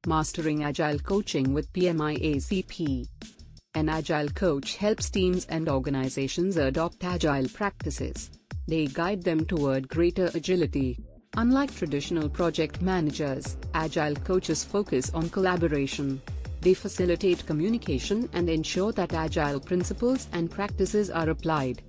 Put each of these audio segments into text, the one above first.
Mastering Agile Coaching with PMI-ACP. An Agile coach helps teams and organizations adopt Agile practices. They guide them toward greater agility. Unlike traditional project managers, Agile coaches focus on collaboration. They facilitate communication and ensure that Agile principles and practices are applied.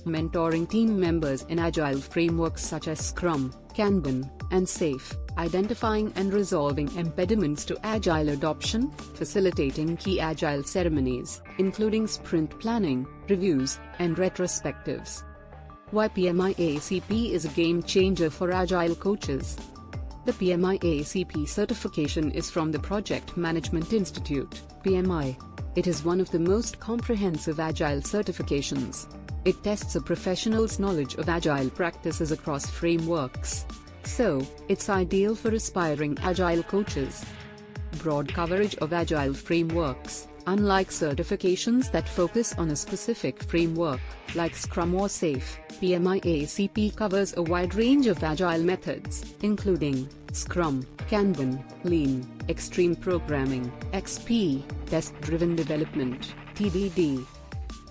Mentoring team members in Agile frameworks such as Scrum, Kanban, and SAFe, identifying and resolving impediments to Agile adoption, facilitating key Agile ceremonies, including sprint planning, reviews, and retrospectives. Why PMI-ACP is a game changer for Agile coaches. The PMI-ACP certification is from the Project Management Institute, PMI. It is one of the most comprehensive Agile certifications. It tests a professional's knowledge of Agile practices across frameworks. So, it's ideal for aspiring Agile coaches. Broad coverage of Agile frameworks. Unlike certifications that focus on a specific framework, like Scrum or SAFe, PMI-ACP covers a wide range of Agile methods, including Scrum, Kanban, Lean, Extreme Programming, XP, Test-Driven Development, TDD.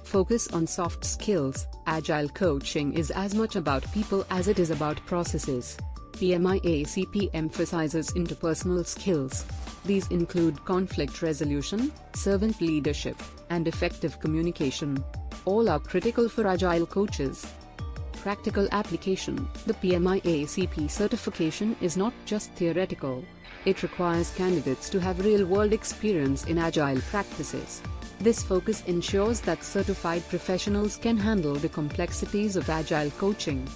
Focus on soft skills. Agile coaching is as much about people as it is about processes. PMI-ACP emphasizes interpersonal skills. These include conflict resolution, servant leadership, and effective communication. All are critical for Agile coaches. Practical application. The PMI-ACP certification is not just theoretical. It requires candidates to have real-world experience in Agile practices. This focus ensures that certified professionals can handle the complexities of Agile coaching.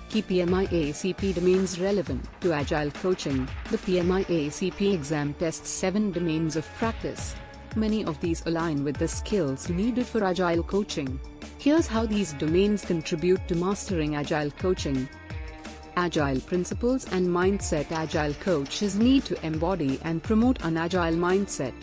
Key PMI-ACP domains relevant to Agile coaching. The PMI-ACP exam tests 7 domains of practice. Many of these align with the skills needed for Agile coaching. Here's how these domains contribute to mastering Agile coaching. Agile principles and mindset. Agile coaches need to embody and promote an Agile mindset.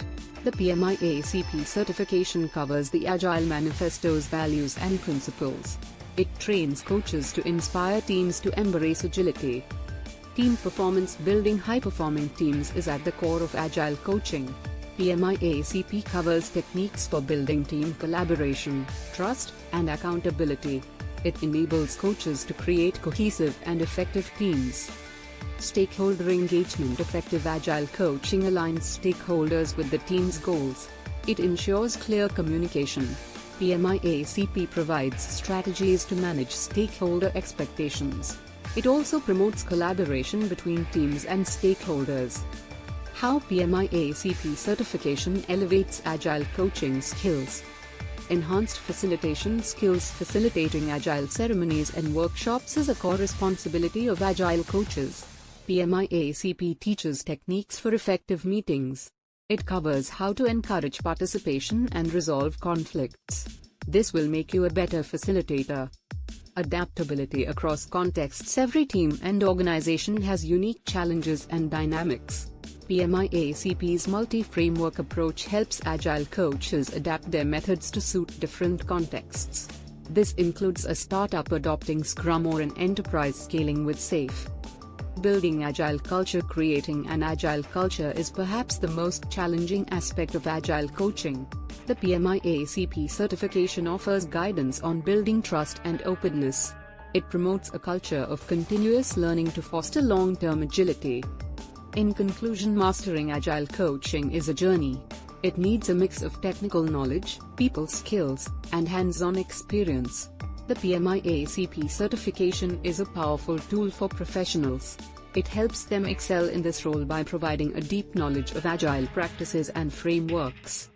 The PMI-ACP certification covers the Agile Manifesto's values and principles. It trains coaches to inspire teams to embrace agility. Team performance. Building high-performing teams is at the core of Agile coaching. PMI-ACP covers techniques for building team collaboration, trust, and accountability. It enables coaches to create cohesive and effective teams. Stakeholder engagement. Effective Agile coaching aligns stakeholders with the team's goals. It ensures clear communication. PMI-ACP provides strategies to manage stakeholder expectations. It also promotes collaboration between teams and stakeholders. How PMI-ACP certification elevates Agile coaching skills. Enhanced facilitation skills. Facilitating Agile ceremonies and workshops is a core responsibility of Agile coaches. PMI-ACP teaches techniques for effective meetings. It covers how to encourage participation and resolve conflicts. This will make you a better facilitator. Adaptability across contexts. Every team and organization has unique challenges and dynamics. PMI-ACP's multi-framework approach helps Agile coaches adapt their methods to suit different contexts. This includes a startup adopting Scrum or an enterprise scaling with SAFe. Building Agile culture. Creating an Agile culture is perhaps the most challenging aspect of Agile coaching. The PMI-ACP certification offers guidance on building trust and openness. It promotes a culture of continuous learning to foster long-term agility. In conclusion, mastering Agile coaching is a journey. It needs a mix of technical knowledge, people skills, and hands-on experience. The PMI-ACP certification is a powerful tool for professionals. It helps them excel in this role by providing a deep knowledge of Agile practices and frameworks.